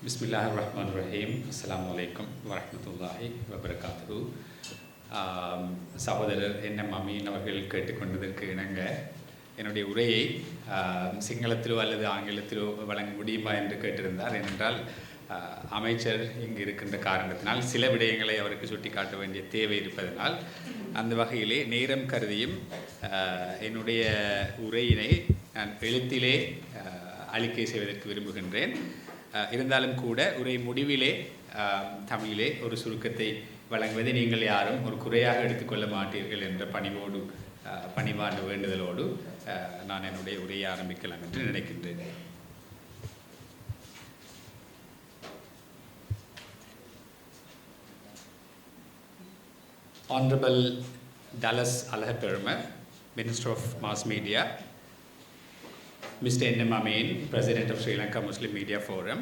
Bismillahirrahmanirrahim. Assalamu alaikum warahmatullahi wabarakatuh. சகோதரர் என்.எம். அமீன் அவர்கள் கேட்டுக்கொண்டதற்கு இணங்க என்னுடைய உரையை சிங்களத்திலோ அல்லது ஆங்கிலத்திலோ வழங்க முடியுமா என்று கேட்டிருந்தார். ஏனென்றால் அமைச்சர் இங்கு இருக்கின்ற காரணத்தினால் சில விடயங்களை அவருக்கு சுட்டி காட்ட வேண்டிய தேவை இருப்பதனால் அந்த வகையிலே நேரம் கருதியும் என்னுடைய உரையினை நான் எழுத்திலே அளிக்கை செய்வதற்கு விரும்புகின்றேன். இருந்தாலும் கூட உரை முடிவிலே தமிழிலே ஒரு சுருக்கத்தை வழங்குவதை நீங்கள் யாரும் ஒரு குறையாக எடுத்துக்கொள்ள மாட்டீர்கள் என்ற பணிவான வேண்டுதலோடு நான் என்னுடைய உரையை ஆரம்பிக்கலாம் என்று நினைக்கின்றேன். Honorable Dallas Alahaperma, Minister of Mass Media, Mr. N.M. Amin, President of Sri Lanka Muslim Media Forum,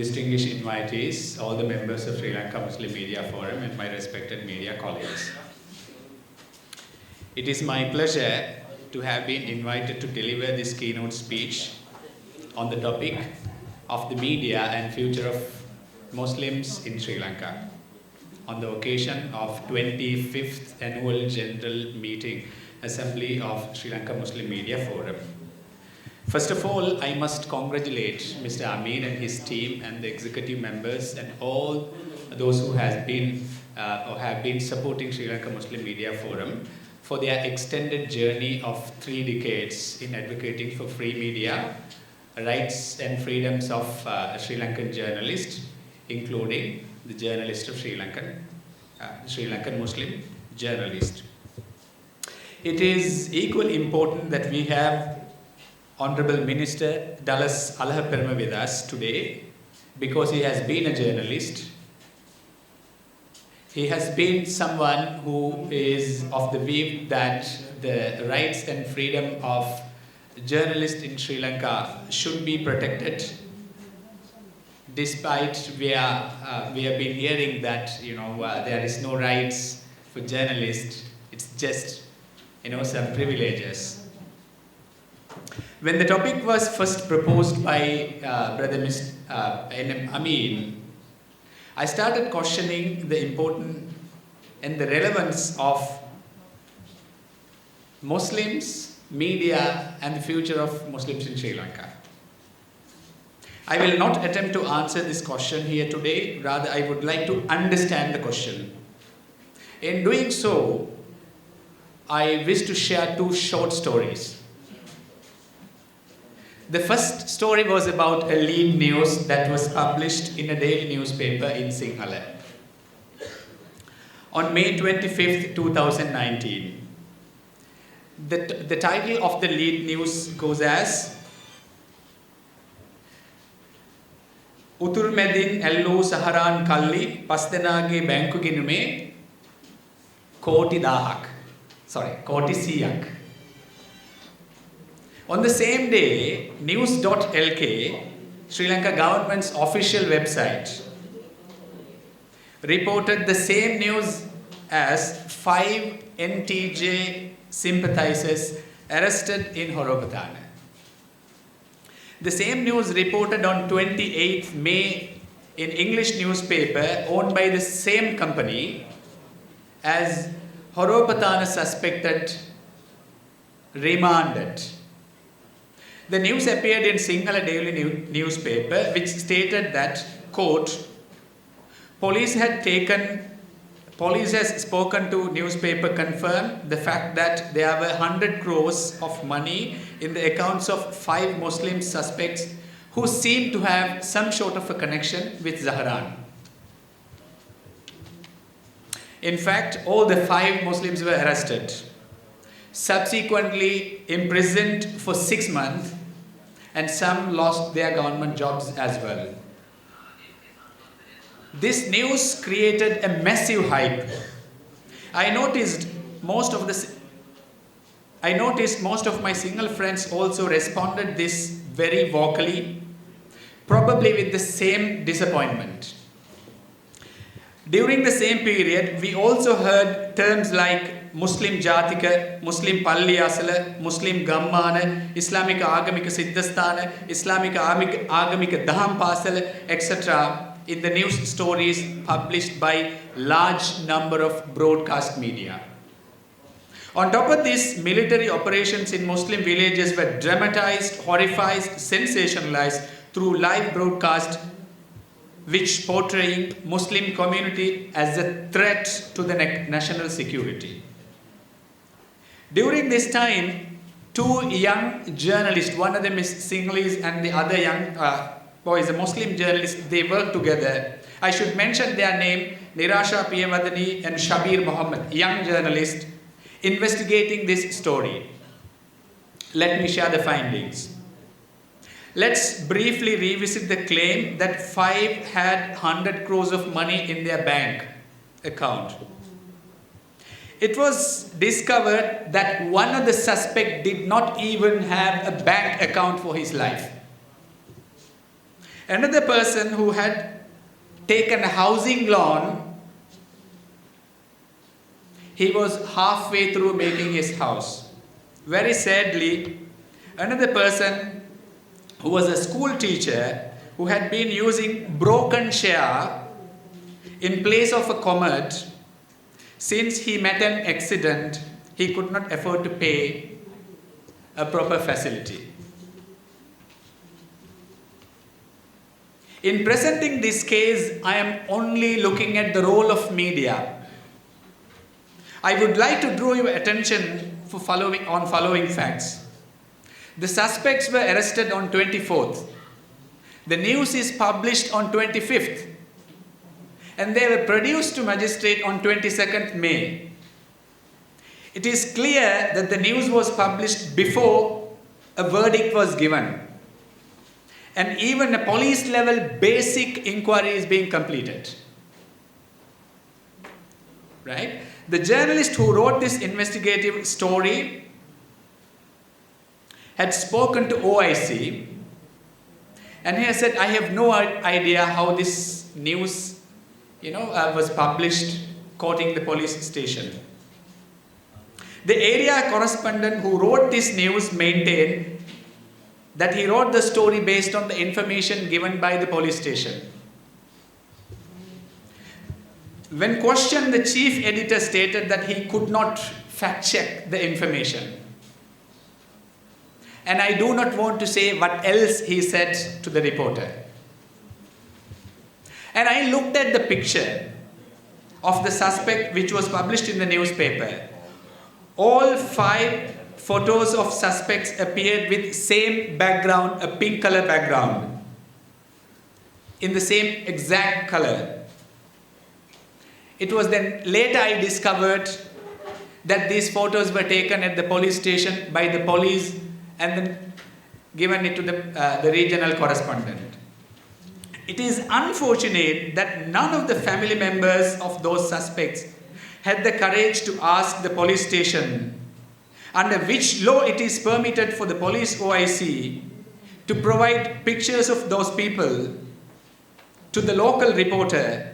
distinguished invitees, all the members of Sri Lanka Muslim Media Forum and my respected media colleagues. It is my pleasure to have been invited to deliver this keynote speech on the topic of the media and future of Muslims in Sri Lanka on the occasion of 25th Annual General Meeting Assembly of Sri Lanka Muslim Media Forum. First of all, I must congratulate Mr. Amin and his team and the executive members and all those who have been supporting Sri Lanka Muslim Media Forum for their extended journey of 3 decades in advocating for free media, rights and freedoms of Sri Lankan journalists, including the journalist of Sri Lankan Muslim journalist. It is equally important that we have Honorable Minister Dallas Alahaperma with us today because he has been a journalist. He has been someone who is of the view that the rights and freedom of journalists in Sri Lanka should be protected. Despite we have been hearing that there is no rights for journalists, it's just some privileges. When the topic was first proposed by Brother N.M. Amin, I started questioning the importance and the relevance of Muslims, media, and the future of Muslims in Sri Lanka. I will not attempt to answer this question here today. Rather, I would like to understand the question. In doing so, I wish to share 2 short stories. The first story was about a lead news that was published in a daily newspaper in Sinhala. On May 25th, 2019, the title of the lead news goes as උතුරුමැදින් ඇල්ලූ Zahran කල්ලි පස් දෙනාගේ බැංකු ගිණුමේ කෝටි 100ක්. On the same day, news.lk, Sri Lanka government's official website, reported the same news as 5 NTJ sympathizers arrested in Horobatan. The same news reported on 28th May in English newspaper owned by the same company as Horobatan suspected remanded. The news appeared in Sinhala daily newspaper which stated that, quote, police has spoken to newspaper confirmed the fact that there were 100 crores of money in the accounts of 5 Muslim suspects who seem to have some sort of a connection with Zahran. In fact, all the 5 Muslims were arrested, subsequently imprisoned for 6 months, and some lost their government jobs as well. This news created a massive hype. I noticed most of my single friends also responded this very vocally, probably with the same disappointment. During the same period, we also heard terms like මුස්ලිම් ජාතික, මුස්ලිම් පල්ලි අසල, මුස්ලිම් ගම්මාන, ඉස්ලාමික ආගමික සිද්ධස්ථාන, ඉස්ලාමික ආගමික දහම් පාසල, etc. in the news stories published by large number of broadcast media. On top of this, military operations in Muslim villages were dramatized, horrified, sensationalized through live broadcast, which portraying Muslim community as a threat to the national security. During this time, two young journalists, one of them is Sinhalese and the other young boy is a Muslim journalist, they work together. I should mention their name, Nirasha Piyawadani and Shabir Muhammad, young journalists, investigating this story. Let me share the findings. Let's briefly revisit the claim that 5 had 100 crores of money in their bank account. It was discovered that one of the suspects did not even have a bank account for his life. Another person who had taken a housing loan, he was halfway through making his house. Very sadly, another person who was a school teacher who had been using broken share in place of a commode, since he met an accident, he could not afford to pay a proper facility. In presenting this case, I am only looking at the role of media. I would like to draw your attention on following facts. The suspects were arrested on 24th. The news is published on 25th. And they were produced to magistrate on 22nd May. It is clear that the news was published before a verdict was given. And even a police level basic inquiry is being completed. Right? The journalist who wrote this investigative story had spoken to OIC, and he has said, I have no idea how this news was published, quoting the police station. The area correspondent who wrote this news maintained that he wrote the story based on the information given by the police station. When questioned, the chief editor stated that he could not fact check the information. And I do not want to say what else he said to the reporter. And I looked at the picture of the suspect which was published in the newspaper. All 5 photos of suspects appeared with same background, a pink color background, in the same exact color. It was then later I discovered that these photos were taken at the police station by the police and then given it to the regional correspondent. It is unfortunate that none of the family members of those suspects had the courage to ask the police station under which law it is permitted for the police OIC to provide pictures of those people to the local reporter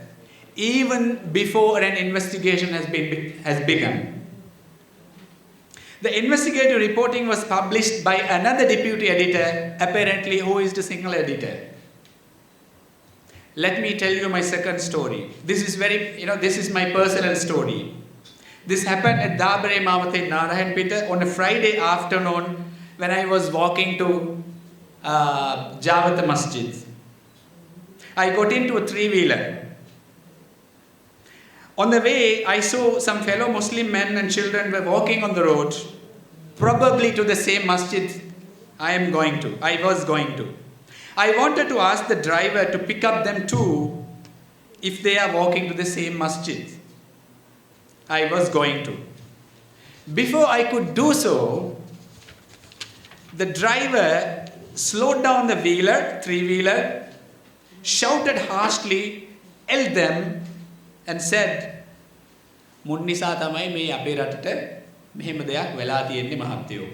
even before an investigation has begun. The investigative reporting was published by another deputy editor, apparently who is the single editor. Let me tell you my second story. This is this is my personal story. This happened at Dabare Mawate Narayanpeta on a Friday afternoon when I was walking to Jawata Masjid. I got into a 3-wheeler. On the way, I saw some fellow Muslim men and children were walking on the road, probably to the same masjid I was going to. I wanted to ask the driver to pick up them too if they are walking to the same masjid I was going to. Before I could do so, the driver slowed down the 3-wheeler, shouted harshly, yelled them, and said, "Mun nisa thamai me ape ratata mehema deyak wela tiyenne mahaththayoo."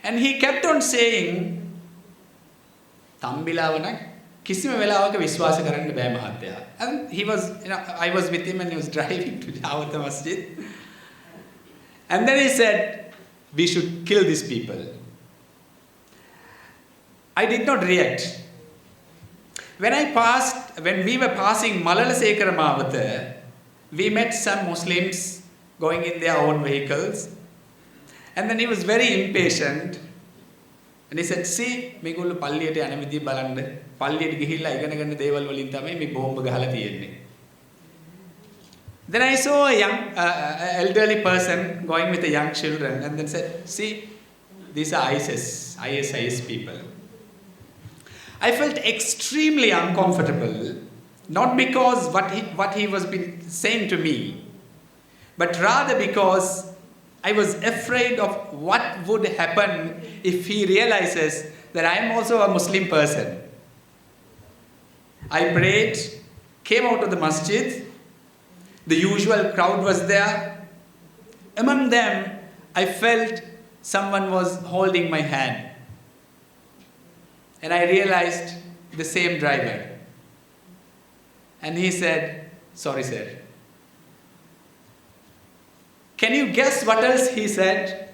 And he kept on saying, "Tambilawa nak kisima welawaka viswasa karanna bෑ mahaththaya." And he was, I was with him and he was driving to Jawata Masjid. And then he said, we should kill these people. I did not react. When we were passing Malalasekara Mawatha, we met some Muslims going in their own vehicles. And then he was very impatient. And he said, see, megullu palliyata yana widiya balanna. Palliyata gihilla igana ganna dewal walin thamai me bomb gahala tiyenne. Then I saw a young elderly person going with the young children and then said, see, these are ISIS people. I felt extremely uncomfortable, not because what he was been saying to me, but rather because I was afraid of what would happen if he realizes that I am also a Muslim person. I prayed, came out of the masjid. The usual crowd was there. Among them, I felt someone was holding my hand. And I realized the same driver. And he said, sorry, sir. Can you guess what else he said?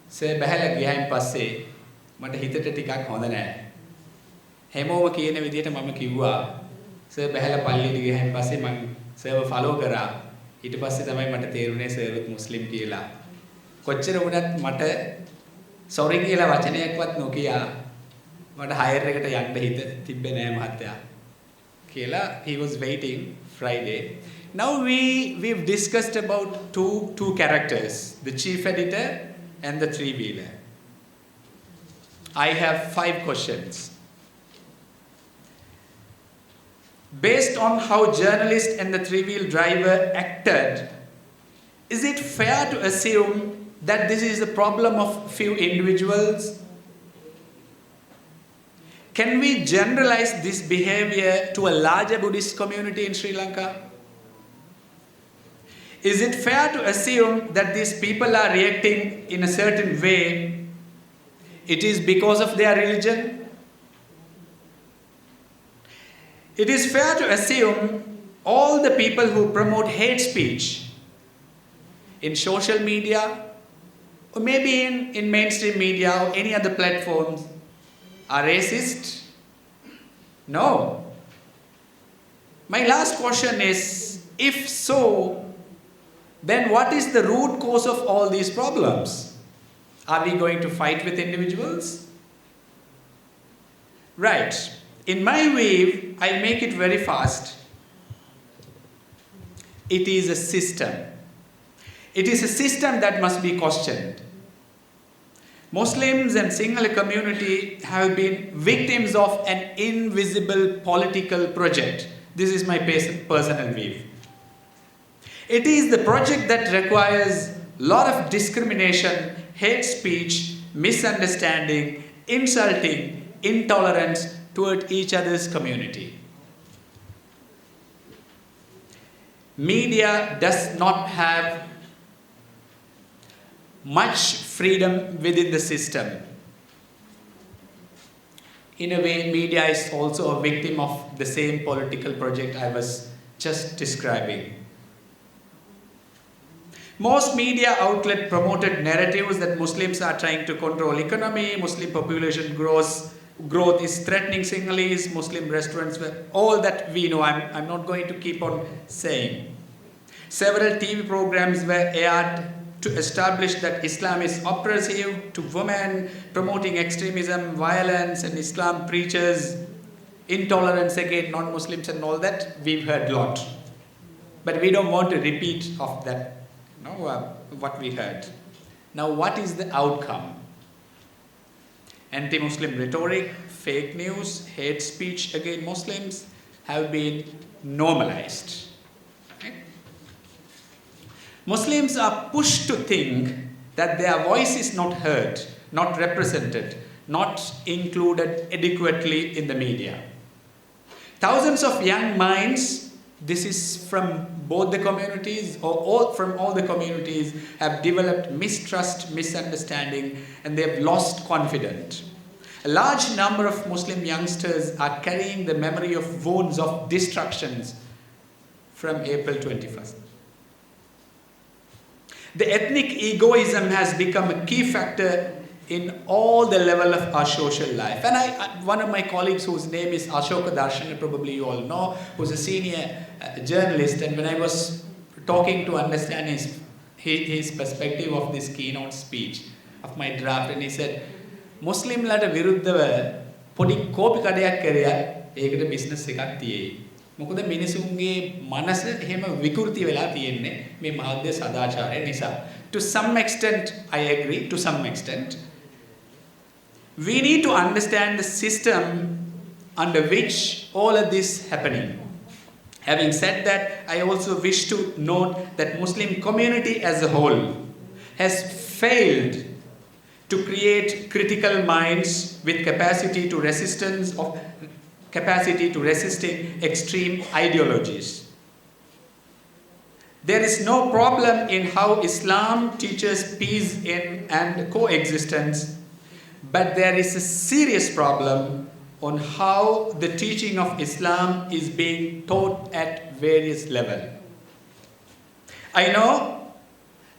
Sir, බහැලා ගියයින් පස්සේ මට හිතට ටිකක් හොඳ නැහැ. හැමෝම කියන විදිහට මම කිව්වා සර් බහැලා පල්ලියට ගියයින් පස්සේ මම සර්ව ෆලෝ කරා. ඊට පස්සේ තමයි මට තේරුනේ සර්වත් මුස්ලිම් කියලා. කොච්චර වුණත් මට සෝරි කියලා වචනයක්වත් නොකියා මට හයර් එකට යන්න හිත තිබ්බේ නෑ මහත්තයා. කියලා he was waiting Friday. Now we've discussed about two characters, the chief editor and the three-wheeler. I have 5 questions. Based on how journalist and the three-wheel driver acted, is it fair to assume that this is a problem of few individuals? Can we generalize this behavior to a larger Buddhist community in Sri Lanka? Is it fair to assume that these people are reacting in a certain way? It is because of their religion? It is fair to assume all the people who promote hate speech in social media or maybe in mainstream media or any other platforms are racist? No. My last question is, if so, then what is the root cause of all these problems? Are we going to fight with individuals? Right. In my view, I make it very fast. It is a system. It is a system that must be questioned. Muslims and Sinhala community have been victims of an invisible political project. This is my personal view. It is the project that requires a lot of discrimination, hate speech, misunderstanding, insulting, intolerance toward each other's community. Media does not have much freedom within the system. In a way, media is also a victim of the same political project I was just describing. Most media outlets promoted narratives that Muslims are trying to control economy, Muslim population growth is threatening Sinhalese, Muslim restaurants, all that we know. I'm not going to keep on saying. Several TV programs were aired to establish that Islam is oppressive to women, promoting extremism, violence, and Islam preaches intolerance against non-Muslims and all that. We've heard a lot. But we don't want to repeat of that, what we heard. Now, what is the outcome? Anti-Muslim rhetoric, fake news, hate speech against Muslims have been normalized. Okay? Muslims are pushed to think that their voice is not heard, not represented, not included adequately in the media. Thousands of young minds, this is from both the communities or from all the communities, have developed mistrust, misunderstanding, and they have lost confidence. A large number of Muslim youngsters are carrying the memory of wounds of destructions from April 21st. The ethnic egoism has become a key factor in all the level of our social life. And one of my colleagues whose name is Ashoka Darshan, probably you all know, who's a senior journalist, and when I was talking to understand his perspective of this keynote speech of my draft, and he said, Muslim lata viruddhava podi kopi kadayak kariya ekata business එකක් තියෙයි. මොකද මිනිසුන්ගේ මනස එහෙම විකෘති වෙලා තියෙන්නේ මේ මාධ්‍ය සදාචාරය නිසා. To some extent I agree, to some extent. We need to understand the system under which all of this happening. Having said that, I also wish to note that Muslim community as a whole has failed to create critical minds with capacity to resisting extreme ideologies. There is no problem in how Islam teaches peace and coexistence, but there is a serious problem on how the teaching of Islam is being taught at various levels. I know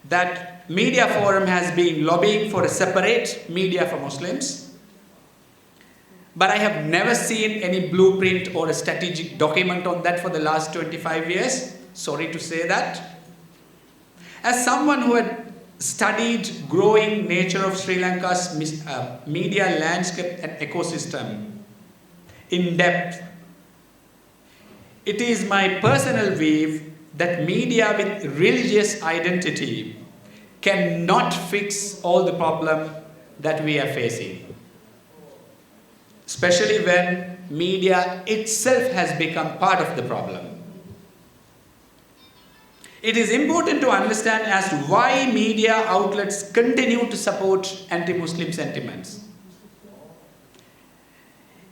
that Media Forum has been lobbying for a separate media for Muslims, but I have never seen any blueprint or a strategic document on that for the last 25 years. Sorry to say that. As someone who had studied growing nature of Sri Lanka's media landscape and ecosystem in depth, it is my personal view that media with religious identity cannot fix all the problem that we are facing, especially when media itself has become part of the problem. It is important to understand as to why media outlets continue to support anti-Muslim sentiments.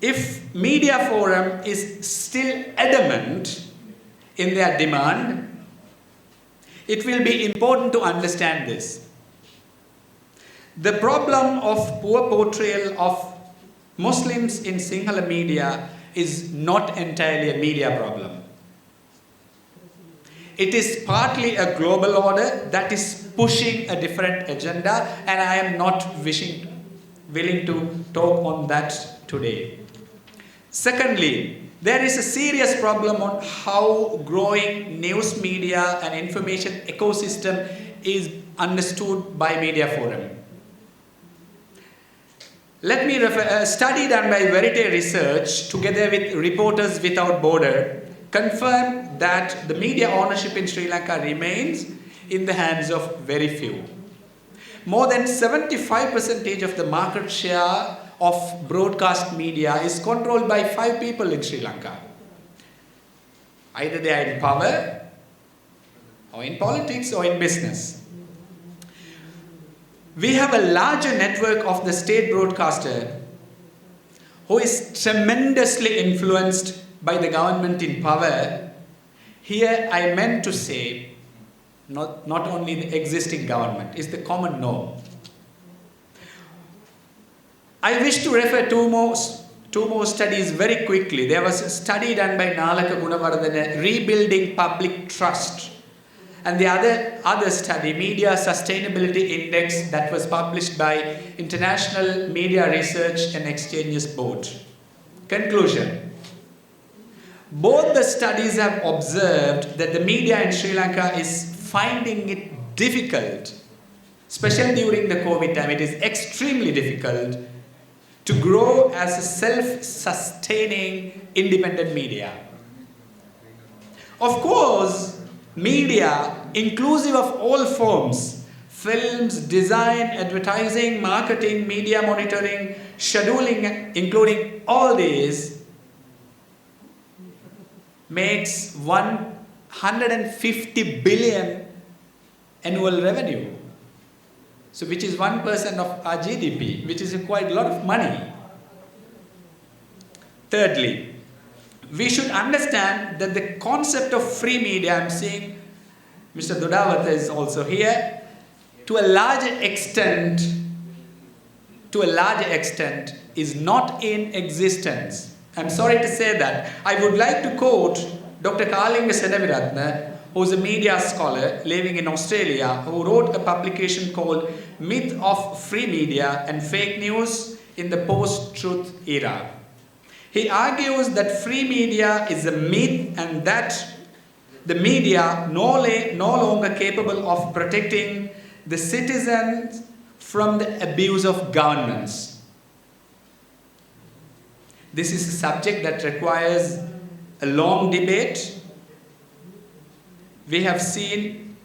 If Media Forum is still adamant in their demand, it will be important to understand this. The problem of poor portrayal of Muslims in Sinhala media is not entirely a media problem. It is partly a global order that is pushing a different agenda, and I am not willing to talk on that today. Secondly, there is a serious problem on how growing news media and information ecosystem is understood by Media Forum. Let me refer a study done by Verite Research together with Reporters Without Border confirm that the media ownership in Sri Lanka remains in the hands of very few. More than 75% of the market share of broadcast media is controlled by 5 people in Sri Lanka. Either they are in power, or in politics, or in business. We have a larger network of the state broadcaster who is tremendously influenced by the government in power. Here I meant to say not only the existing government, it's the common norm. I wish to refer two more studies very quickly. There was a study done by Nalaka Gunawardana, Rebuilding Public Trust. And the other study, Media Sustainability Index, that was published by International Media Research and Exchanges Board. Conclusion. Both the studies have observed that the media in Sri Lanka is finding it difficult, especially during the COVID time. It is extremely difficult to grow as a self-sustaining independent media. Of course, media, inclusive of all forms, films, design, advertising, marketing, media monitoring, scheduling, including all these, makes 150 billion annual revenue. So which is 1% of our GDP, which is quite a lot of money. Thirdly, we should understand that the concept of free media, I'm seeing Mr. Dodawata is also here, to a larger extent is not in existence. I'm sorry to say that. I would like to quote Dr. Kalinga Senaviratne, who's a media scholar living in Australia, who wrote a publication called Myth of Free Media and Fake News in the Post-Truth Era. He argues that free media is a myth and that the media no longer capable of protecting the citizens from the abuse of governments. This is a subject that requires a long debate. We have seen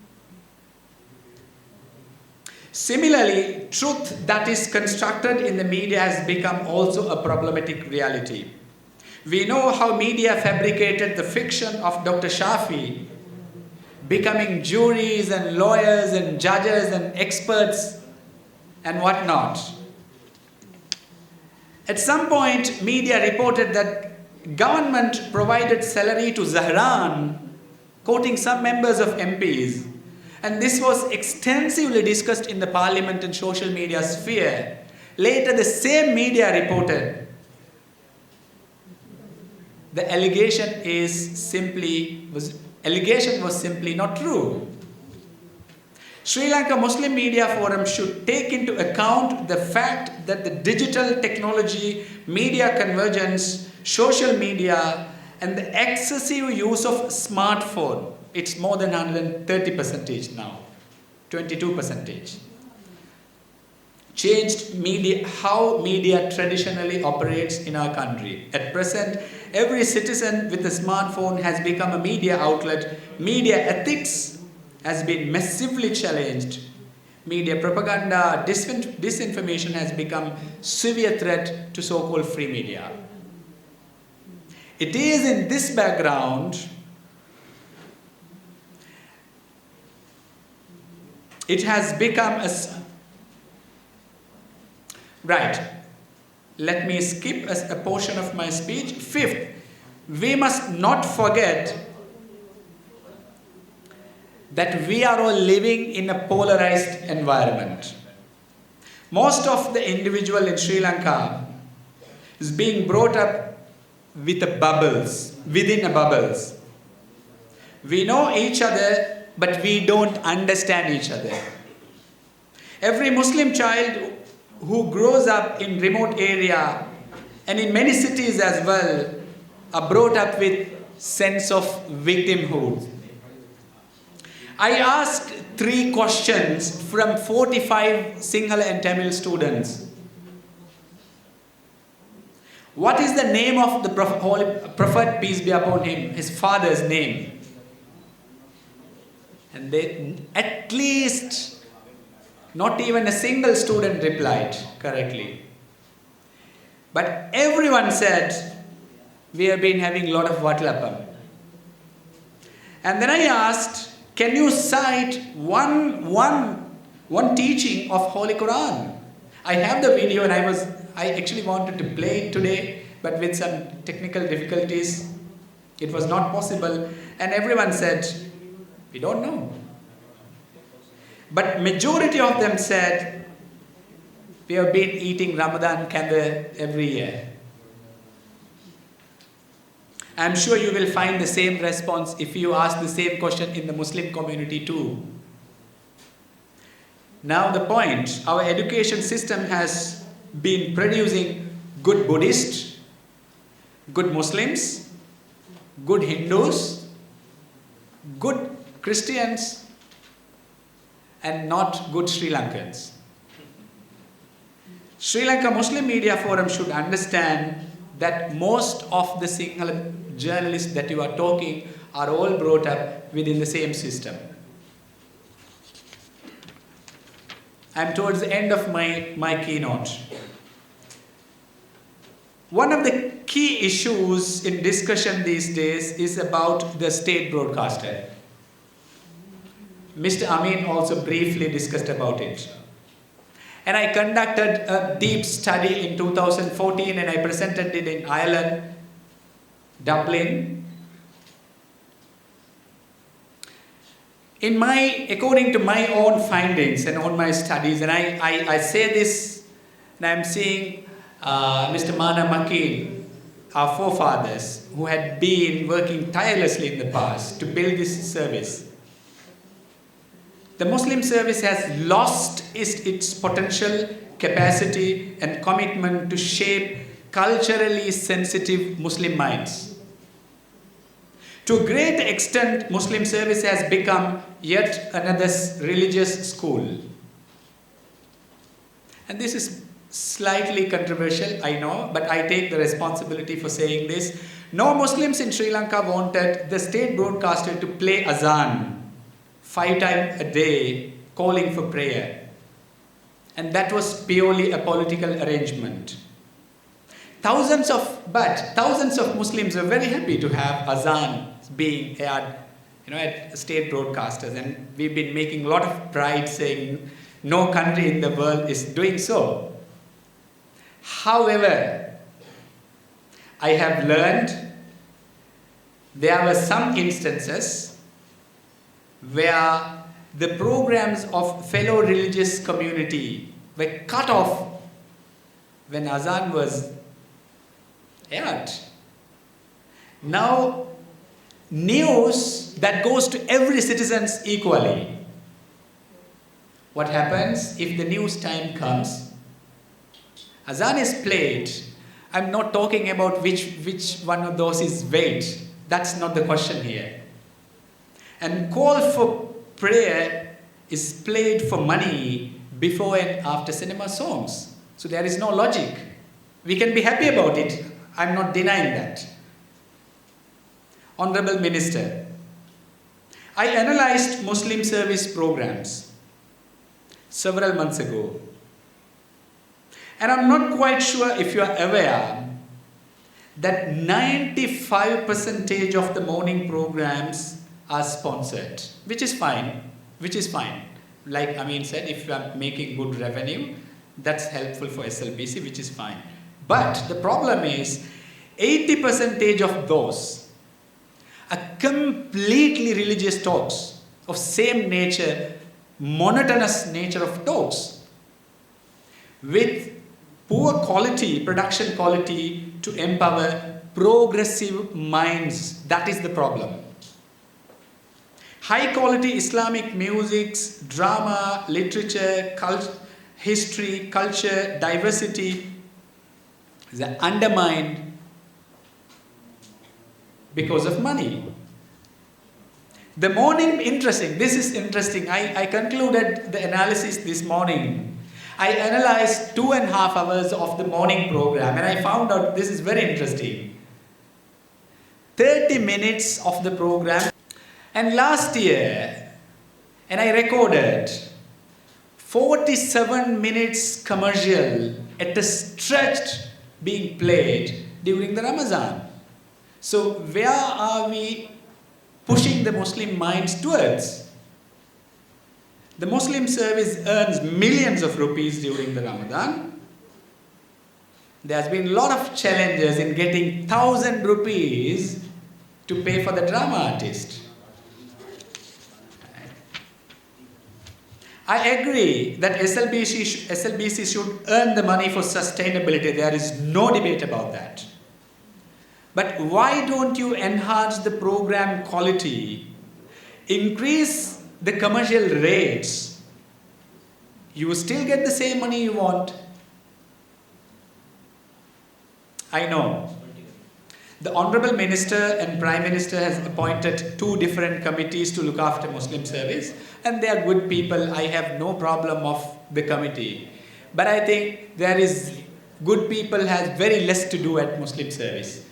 similarly, truth that is constructed in the media has become also a problematic reality. We know how media fabricated the fiction of Dr. Shafi, becoming juries and lawyers and judges and experts and whatnot. At some point, media reported that government provided salary to Zahran, quoting some members of MPs. And this was extensively discussed in the parliament and social media sphere. Later, the same media reported the allegation was simply not true. Sri Lanka Muslim Media Forum should take into account the fact that the digital technology, media convergence, social media, and the excessive use of smartphone, it's more than 130% now, 22%, changed how media traditionally operates in our country. At present, every citizen with a smartphone has become a media outlet. Media ethics has been massively challenged. Media propaganda, disinformation has become severe threat to so-called free media. It is in this background it has become a... Right. Let me skip a portion of my speech. Fifth, we must not forget that we are all living in a polarized environment. Most of the individual in Sri Lanka is being brought up with within a bubbles. We know each other, but we don't understand each other. Every Muslim child who grows up in remote area and in many cities as well are brought up with sense of victimhood. I asked 3 questions from 45 Sinhala and Tamil students. What is the name of the Prophet, peace be upon him, his father's name? And they, at least, not even a single student replied correctly. But everyone said, we have been having a lot of vatlapam. And then I asked, can you cite one teaching of Holy Quran? I have the video and I actually wanted to play it today, but with some technical difficulties, it was not possible. And everyone said, we don't know. But majority of them said, we have been eating Ramadan kanda every year. I'm sure you will find the same response if you ask the same question in the Muslim community too. Now the point, our education system has been producing good Buddhists, good Muslims, good Hindus, good Christians, and not good Sri Lankans. Sri Lanka Muslim Media Forum should understand that most of the Sinhala journalists that you are talking are all brought up within the same system. I'm towards the end of my keynote. One of the key issues in discussion these days is about the state broadcaster. Mr. Amin also briefly discussed about it. And I conducted a deep study in 2014 and I presented it in Ireland, Dublin. According to my own findings and on my studies, and I say this, and I'm seeing Mr. Mana Makil, our forefathers who had been working tirelessly in the past to build this service. The Muslim service has lost its potential, capacity and commitment to shape culturally sensitive Muslim minds. To a great extent, Muslim service has become yet another religious school. And this is slightly controversial, I know, but I take the responsibility for saying this. No Muslims in Sri Lanka wanted the state broadcaster to play azan 5 times a day, calling for prayer. And that was purely a political arrangement. Thousands of Muslims were very happy to have azan being aired, at state broadcasters, and we've been making a lot of pride saying no country in the world is doing so. However, I have learned there were some instances where the programs of fellow religious community were cut off when azan was aired. Now, news that goes to every citizen equally. What happens if the news time comes? Azan is played. I'm not talking about which one of those is weight. That's not the question here. And call for prayer is played for money before and after cinema songs. So there is no logic. We can be happy about it. I'm not denying that. Honorable Minister, I analyzed Muslim service programs several months ago. And I'm not quite sure if you are aware that 95% of the morning programs are sponsored, which is fine. Like Amin said, if you are making good revenue, that's helpful for SLBC, which is fine. But the problem is 80% of those are completely religious talks of same nature, monotonous nature of talks with poor quality, production quality to empower progressive minds. That is the problem. High quality Islamic music, drama, literature, history, culture, diversity is undermined because of money. The morning, this is interesting. I concluded the analysis this morning. I analyzed 2.5 hours of the morning program and I found out this is very interesting. 30 minutes of the program. And last year, and I recorded 47 minutes commercial at a stretch being played during the Ramadan. So where are we pushing the Muslim minds towards? The Muslim service earns millions of rupees during the Ramadan. There has been a lot of challenges in getting 1,000 rupees to pay for the drama artist. I agree that SLBC should earn the money for sustainability. There is no debate about that. But why don't you enhance the program quality, increase the commercial rates? You will still get the same money you want. I know. The Honorable Minister and Prime Minister has appointed 2 different committees to look after Muslim service, and they are good people. I have no problem of the committee. But I think there is good people has very less to do at Muslim service.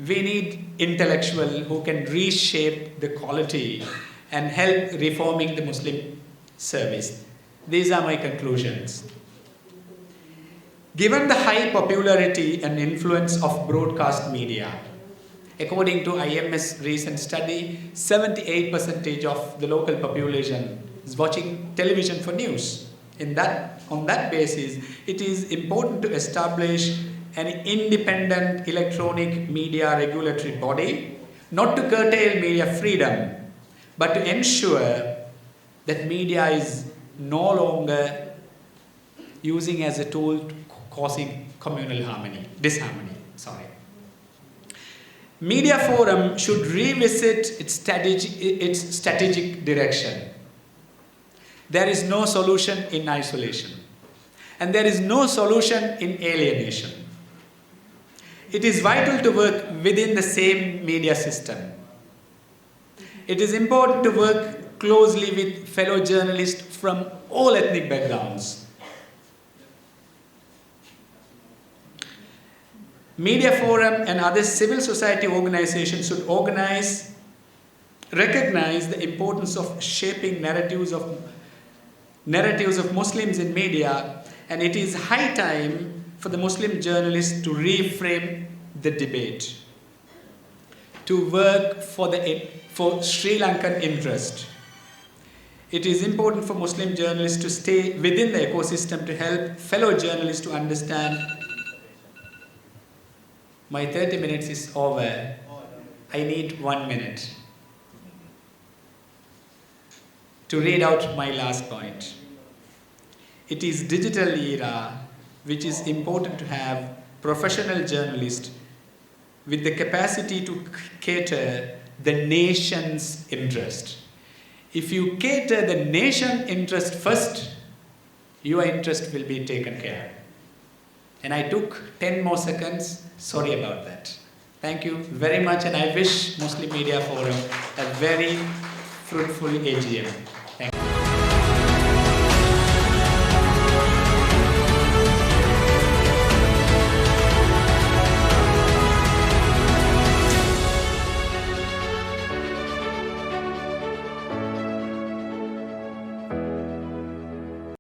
We need intellectuals who can reshape the quality and help reforming the Muslim service. These are my conclusions. Given the high popularity and influence of broadcast media, according to IMS recent study, 78% of the local population is watching television for news. On that basis, it is important to establish an independent electronic media regulatory body, not to curtail media freedom, but to ensure that media is no longer using as a tool causing communal disharmony. Media Forum should revisit its strategic direction. There is no solution in isolation, and there is no solution in alienation. It is vital to work within the same media system. It is important to work closely with fellow journalists from all ethnic backgrounds. Media Forum and other civil society organizations should recognize the importance of shaping narratives of Muslims in media, and it is high time for the Muslim journalists to reframe the debate, to work for Sri Lankan interest. It is important for Muslim journalists to stay within the ecosystem to help fellow journalists to understand. My 30 minutes is over. I need 1 minute to read out my last point. It is digital era which is important to have professional journalists with the capacity to cater the nation's interest. If you cater the nation interest first, your interest will be taken care of. And I took 10 more seconds. Sorry about that. Thank you very much, and I wish Muslim Media Forum a very fruitful AGM.